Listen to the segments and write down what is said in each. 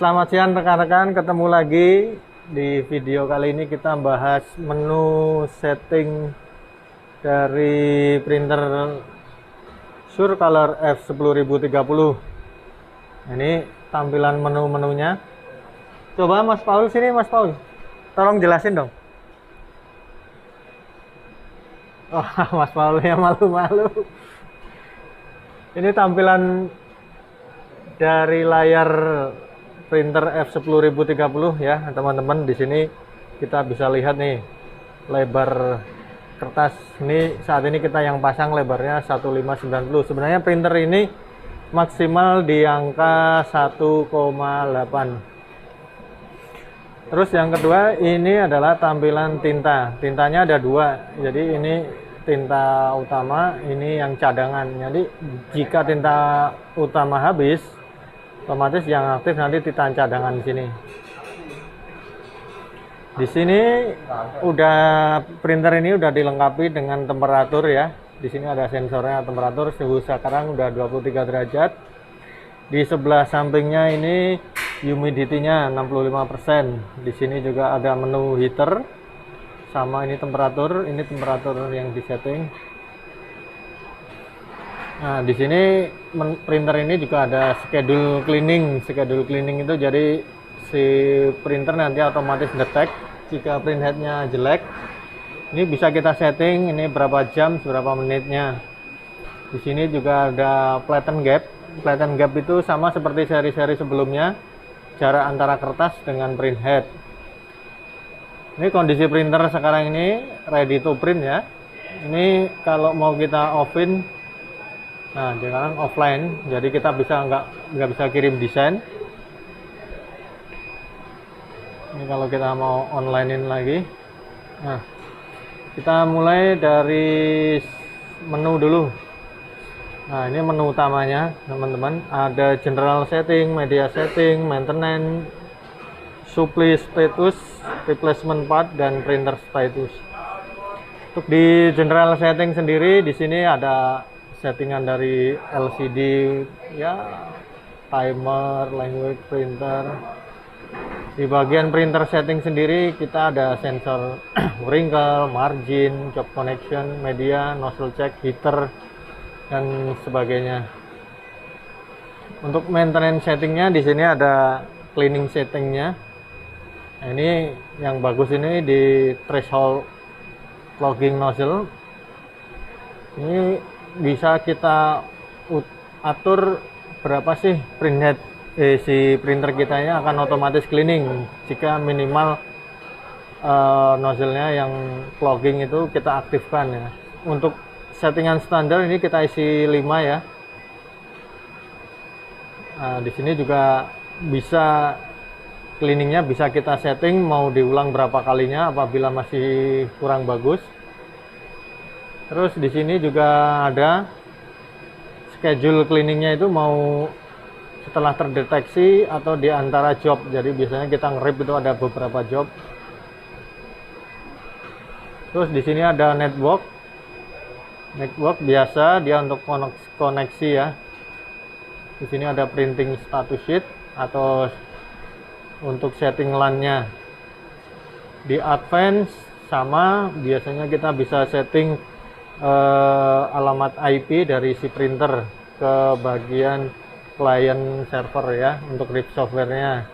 Selamat siang rekan-rekan, ketemu lagi di video kali ini kita bahas menu setting dari printer Surcolor F10030. Ini tampilan menu-menunya. Coba Mas Paul sini, Mas Paul. Tolong jelasin dong. Oh, Mas Paul ya malu-malu. Ini tampilan dari layar printer F10030 ya, teman-teman. Di sini kita bisa lihat nih lebar kertas. Ini saat ini kita yang pasang lebarnya 1590. Sebenarnya printer ini maksimal di angka 1,8. Terus yang kedua ini adalah tampilan tinta. Tintanya ada dua. Jadi ini tinta utama, ini yang cadangan. Jadi jika tinta utama habis, otomatis yang aktif nanti tinta cadangan di sini. Di sini udah printer ini udah dilengkapi dengan temperatur ya. Di sini ada sensornya temperatur, suhu sekarang udah 23 derajat. Di sebelah sampingnya ini humidity-nya 65%. Di sini juga ada menu heater sama ini temperatur yang disetting. Nah, di sini printer ini juga ada schedule cleaning. Schedule cleaning itu jadi si printer nanti otomatis detect jika print headnya jelek. Ini bisa kita setting ini berapa jam, berapa menitnya. Di sini juga ada flatten gap. Flatten gap itu sama seperti seri-seri sebelumnya, jarak antara kertas dengan print head. Ini kondisi printer sekarang ini ready to print ya. Ini kalau mau kita offin, nah sekarang offline, jadi kita bisa nggak bisa kirim desain. Ini kalau kita mau onlinein lagi. Nah, kita mulai dari menu dulu. Nah, ini menu utamanya, teman-teman. Ada general setting, media setting, maintenance, supply status, replacement part, dan printer status. Untuk di general setting sendiri, di sini ada settingan dari LCD, ya, timer, language, printer. Di bagian printer setting sendiri, kita ada sensor wrinkle, margin, job connection, media, nozzle check, heater, dan sebagainya. Untuk maintenance settingnya di sini ada cleaning settingnya. Nah, ini yang bagus ini di threshold clogging nozzle. Ini bisa kita atur berapa sih print head si printer kita nya akan otomatis cleaning jika minimal nozzle-nya yang clogging itu kita aktifkan ya. Untuk settingan standar ini kita isi 5 ya. Nah, di sini juga bisa cleaningnya bisa kita setting mau diulang berapa kalinya apabila masih kurang bagus. Terus di sini juga ada schedule cleaningnya itu mau setelah terdeteksi atau di antara job. Jadi biasanya kita nge-rip itu ada beberapa job. Terus di sini ada network. Network biasa dia untuk koneksi ya. Di sini ada printing status sheet atau untuk setting LAN-nya. Di advance sama biasanya kita bisa setting alamat IP dari si printer ke bagian client server ya untuk RIP softwarenya.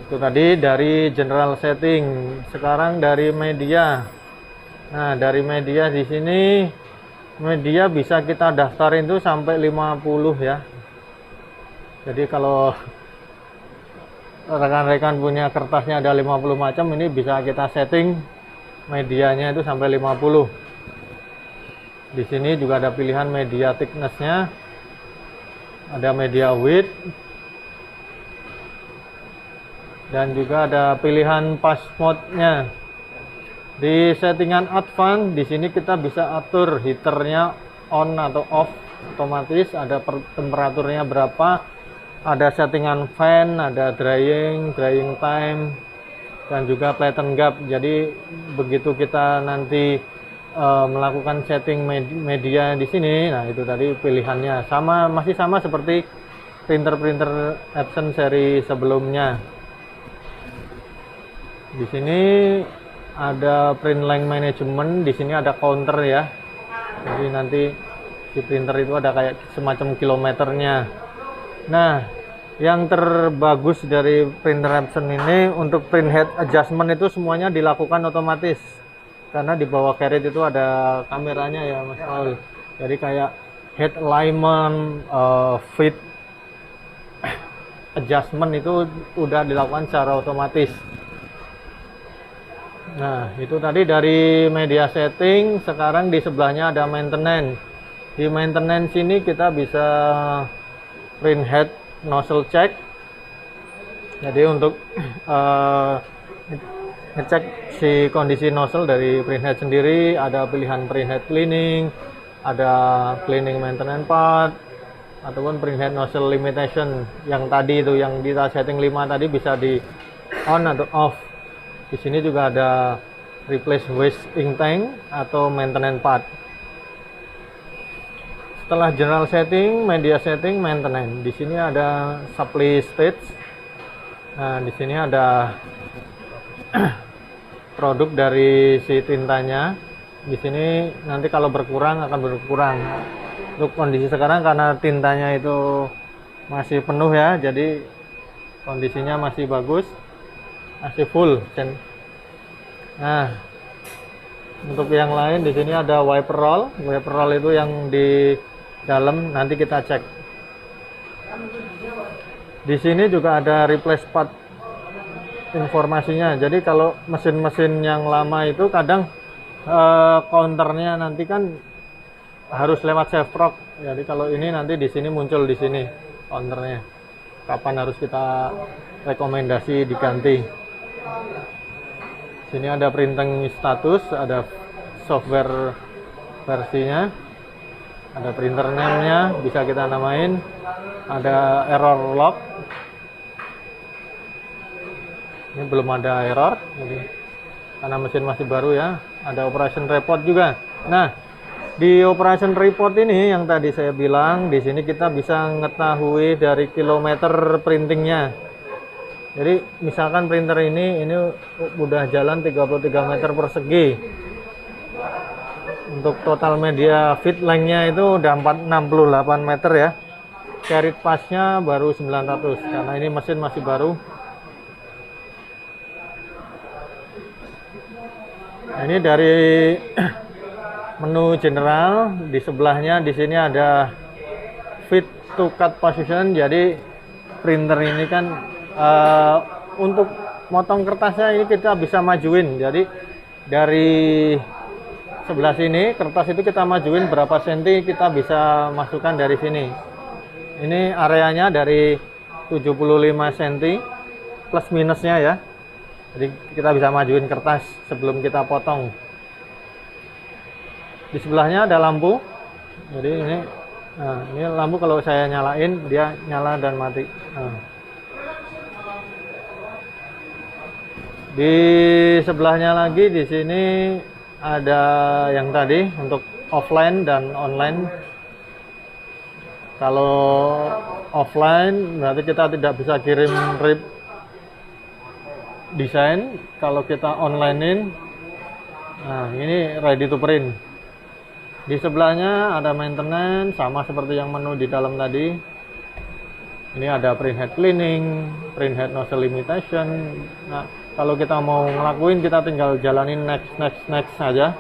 Itu tadi dari general setting. Sekarang dari media. Nah, dari media di sini media bisa kita daftarin tuh sampai 50 ya. Jadi kalau rekan-rekan punya kertasnya ada 50 macam, ini bisa kita setting medianya itu sampai 50. Di sini juga ada pilihan media thickness-nya. Ada media width. Dan juga ada pilihan pass mode-nya. Di settingan advance di sini kita bisa atur heaternya on atau off otomatis, ada temperaturnya berapa, ada settingan fan, ada drying time, dan juga flatten gap. Jadi begitu kita nanti melakukan setting media di sini, nah itu tadi pilihannya masih sama seperti printer-printer Epson seri sebelumnya. Di sini ada print length management, di sini ada counter ya. Jadi nanti di printer itu ada kayak semacam kilometernya. Nah, yang terbagus dari printer Epson ini untuk print head adjustment itu semuanya dilakukan otomatis. Karena di bawah carriage itu ada kameranya ya Mas Paul. Jadi kayak head alignment, fit adjustment itu udah dilakukan secara otomatis. Nah, itu tadi dari media setting. Sekarang di sebelahnya ada maintenance. Di maintenance ini kita bisa print head nozzle check. Jadi untuk ngecek si kondisi nozzle dari print head sendiri, ada pilihan print head cleaning, ada cleaning maintenance part, ataupun print head nozzle limitation. Yang tadi itu yang di setting 5 tadi bisa di on atau off. Di sini juga ada replace waste ink tank atau maintenance part. Setelah general setting, media setting, maintenance. Di sini ada supply stage. Nah, di sini ada produk dari si tintanya. Di sini nanti kalau berkurang akan berkurang. Untuk kondisi sekarang karena tintanya itu masih penuh ya, jadi kondisinya masih bagus. Masih full. Nah, untuk yang lain di sini ada wiper roll. Wiper roll itu yang di dalam, nanti kita cek. Di sini juga ada replace part informasinya. Jadi kalau mesin-mesin yang lama itu kadang counternya nanti kan harus lewat Chevrolet. Jadi kalau ini nanti di sini muncul di sini counternya. Kapan harus kita rekomendasi diganti. Sini ada printing status, ada software versinya, ada printer name-nya, bisa kita namain, ada error log. Ini belum ada error, jadi karena mesin masih baru ya. Ada operation report juga. Nah, di operation report ini yang tadi saya bilang, di sini kita bisa mengetahui dari kilometer printingnya. Jadi misalkan printer ini udah jalan 33 meter persegi. Untuk total media fit length-nya itu udah 468 meter ya. Carriage pass-nya baru 900 karena ini mesin masih baru. Nah, ini dari menu general. Di sebelahnya di sini ada fit to cut position. Jadi printer ini kan untuk motong kertasnya ini kita bisa majuin. Jadi dari sebelah sini kertas itu kita majuin berapa senti, kita bisa masukkan dari sini. Ini areanya dari 75 cm plus minusnya ya. Jadi kita bisa majuin kertas sebelum kita potong. Di sebelahnya ada lampu. Jadi ini lampu kalau saya nyalain dia nyala dan mati. Di sebelahnya lagi di sini ada yang tadi untuk offline dan online. Kalau offline berarti kita tidak bisa kirim rip desain. Kalau kita onlinein, nah ini ready to print. Di sebelahnya ada maintenance, sama seperti yang menu di dalam tadi. Ini ada print head cleaning, print head nozzle limitation. Nah, kalau kita mau ngelakuin, kita tinggal jalanin next saja.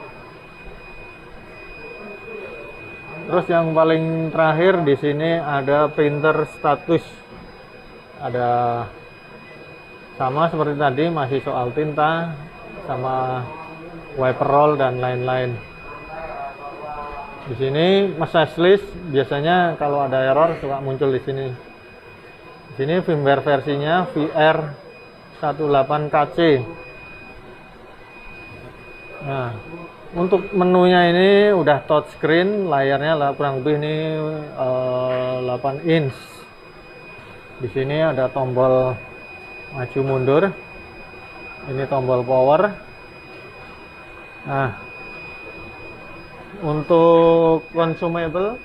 Terus yang paling terakhir di sini ada printer status. Ada sama seperti tadi, masih soal tinta, sama wiper roll dan lain-lain. Di sini message list biasanya kalau ada error suka muncul di sini. Di sini firmware versinya VR18KC. Nah, untuk menunya ini udah touchscreen, layarnya kurang lebih ini 8 inch. Di sini ada tombol maju mundur. Ini tombol power. Nah, untuk consumable,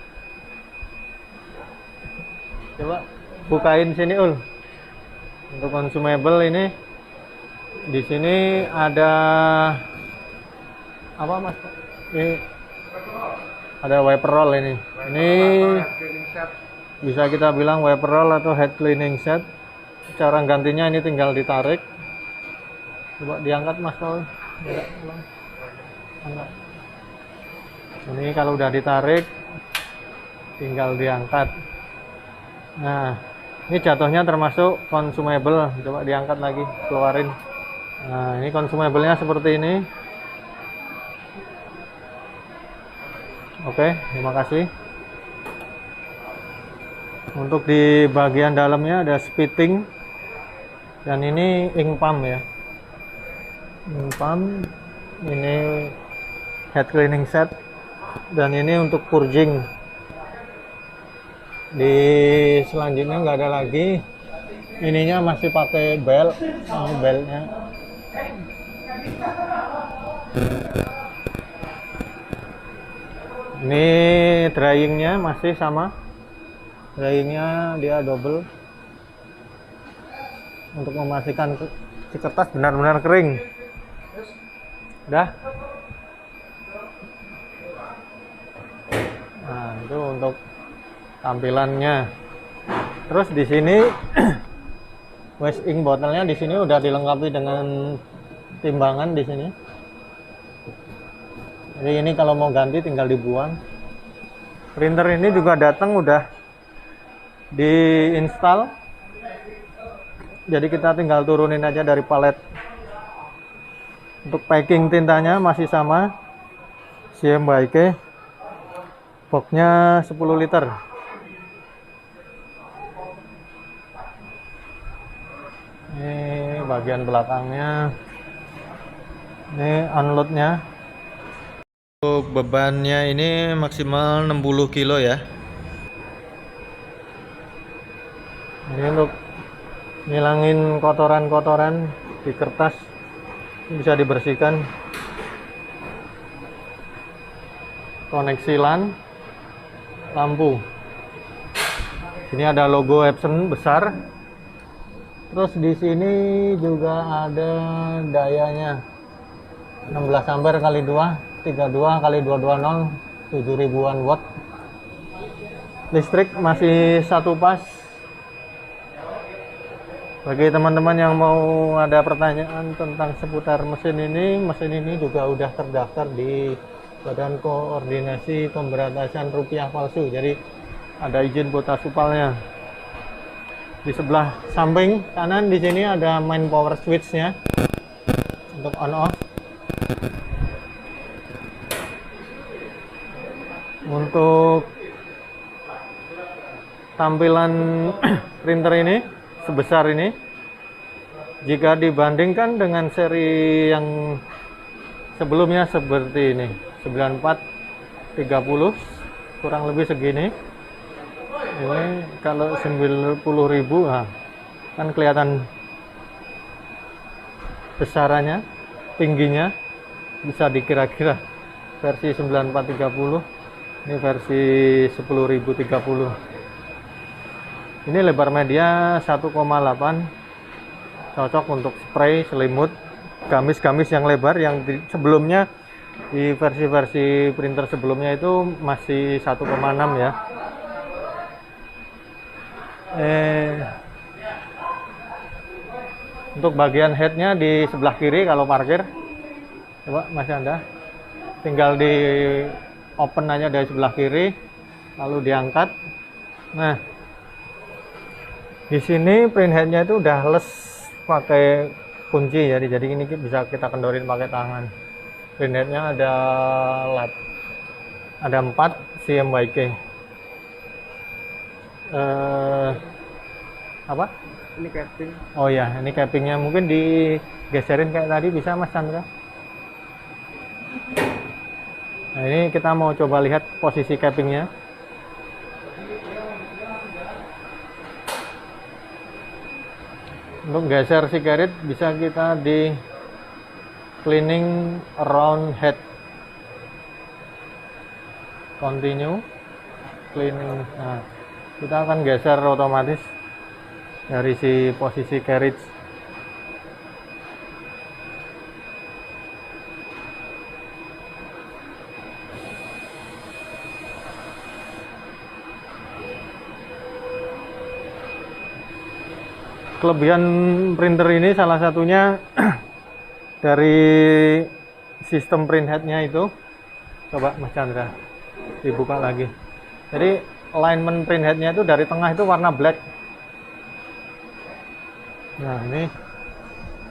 coba bukain sini ul. Untuk consumable ini di sini ada apa mas? Ini ada wiper roll ini. Ini bisa kita bilang wiper roll atau head cleaning set. Cara gantinya ini tinggal ditarik. Coba diangkat mas Paul. Ini kalau udah ditarik tinggal diangkat. Nah, ini jatuhnya termasuk consumable. Coba diangkat lagi, keluarin. Nah, ini consumable-nya seperti ini. Oke, terima kasih. Untuk di bagian dalamnya ada spitting. Dan ini ink pump ya. Ink pump. Ini head cleaning set. Dan ini untuk purging. Di selanjutnya nggak ada lagi. Ininya masih pakai belt. Ini beltnya. Ini dryingnya masih sama. Dryingnya dia double untuk memastikan si kertas benar-benar kering. Udah. Nah, itu untuk tampilannya. Terus di sini waste ink botolnya di sini udah dilengkapi dengan timbangan di sini. Jadi ini kalau mau ganti tinggal dibuang. Printer ini juga datang udah diinstal. Jadi kita tinggal turunin aja dari palet. Untuk packing tintanya masih sama. CMYK. Boxnya 10 liter. Ini bagian belakangnya. Ini unloadnya. Untuk bebannya ini maksimal 60 kilo ya. Ini untuk ngilangin kotoran-kotoran di kertas, bisa dibersihkan. Koneksi LAN, lampu. Ini ada logo Epson besar. Terus di sini juga ada dayanya 16 ampere kali 2. 32 kali 220 7000-an watt. Listrik masih satu pas. Bagi teman-teman yang mau ada pertanyaan tentang seputar mesin ini juga udah terdaftar di Badan Koordinasi Pemberantasan Rupiah Palsu. Jadi ada izin kuota supalnya. Di sebelah samping kanan di sini ada main power switch-nya untuk on off. Untuk tampilan printer ini sebesar ini, jika dibandingkan dengan seri yang sebelumnya seperti ini 9430 kurang lebih segini. Ini kalau 90.000 nah, kan kelihatan besarannya, tingginya bisa dikira-kira. Versi 9430, ini versi 10.030. Ini lebar media 1,8, cocok untuk spray, selimut, gamis-gamis yang lebar. Yang sebelumnya di versi-versi printer sebelumnya itu masih 1,6 ya. Untuk bagian headnya di sebelah kiri kalau parkir, coba Mas Anda tinggal di open aja dari sebelah kiri lalu diangkat. Nah, di sini print headnya itu udah les pakai kunci ya, jadi ini bisa kita kendorin pakai tangan. Print headnya ada lap, ada 4 CMYK. Apa? Ini capping. Oh ya, ini cappingnya mungkin digeserin kayak tadi, bisa Mas Chandra? Nah, ini kita mau coba lihat posisi cappingnya. Untuk geser si carriage bisa kita di cleaning around head. Continue cleaning. Nah, kita akan geser otomatis dari si posisi carriage. Kelebihan printer ini salah satunya dari sistem print headnya itu. Coba Mas Chandra dibuka lagi. Jadi alignment print headnya itu dari tengah itu warna black. Nah ini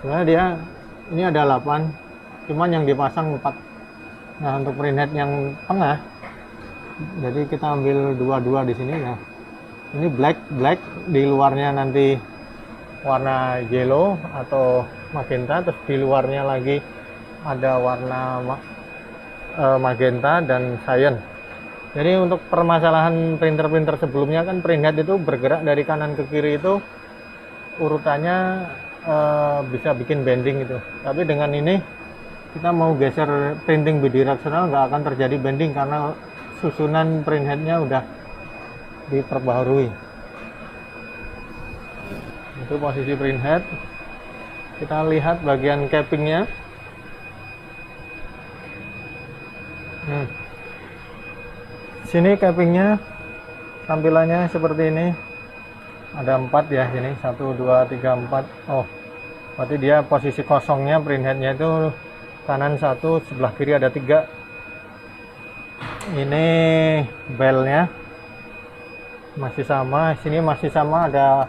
sebenarnya dia ini ada 8, cuman yang dipasang 4. Nah untuk print head yang tengah, jadi kita ambil dua di sini. Nah ini black, di luarnya nanti warna yellow atau magenta, terus di luarnya lagi ada warna magenta dan cyan. Jadi untuk permasalahan printer-printer sebelumnya kan print head itu bergerak dari kanan ke kiri itu urutannya bisa bikin bending gitu. Tapi dengan ini kita mau geser printing bidirectional nggak akan terjadi bending karena susunan print headnya udah diperbaharui. Itu posisi print head. Kita lihat bagian cappingnya. Sini cappingnya tampilannya seperti ini. Ada 4 ya sini, 1 2 3 4. Oh berarti dia posisi kosongnya print headnya itu kanan 1, sebelah kiri ada 3. Ini belnya masih sama, sini masih sama, ada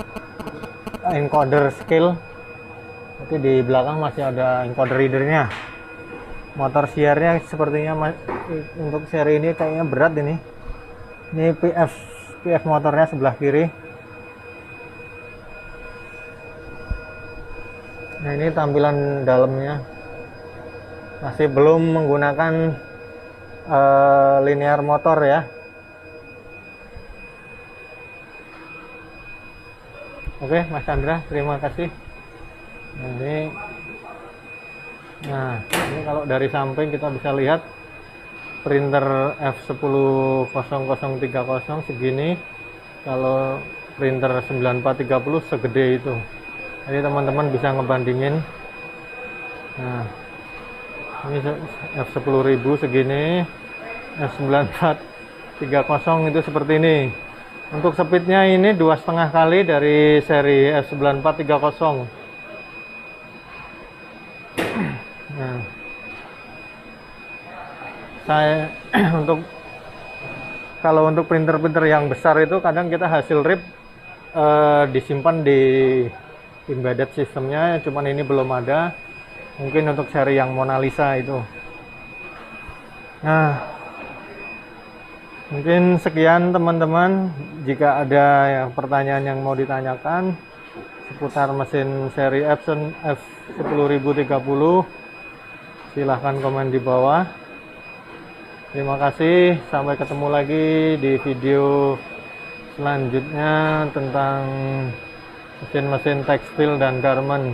encoder scale. Nanti di belakang masih ada encoder readernya. Motor shearnya sepertinya untuk seri ini kayaknya berat ini. Ini PF motornya sebelah kiri. Nah ini tampilan dalamnya. Masih belum menggunakan linear motor ya. Oke Mas Chandra, terima kasih. Nah ini kalau dari samping kita bisa lihat printer F10030 segini, kalau printer 9430 segede itu. Jadi teman-teman bisa ngebandingin. Nah ini F10000 segini, F9430 itu seperti ini. Untuk speednya ini 2,5 kali dari seri F9430. Nah, saya kalau untuk printer-printer yang besar itu kadang kita hasil rip disimpan di embedded sistemnya, cuman ini belum ada. Mungkin untuk seri yang Mona Lisa itu. Nah, mungkin sekian teman-teman. Jika ada pertanyaan yang mau ditanyakan seputar mesin seri F10030, silahkan komen di bawah. Terima kasih, sampai ketemu lagi di video selanjutnya tentang mesin-mesin tekstil dan garment.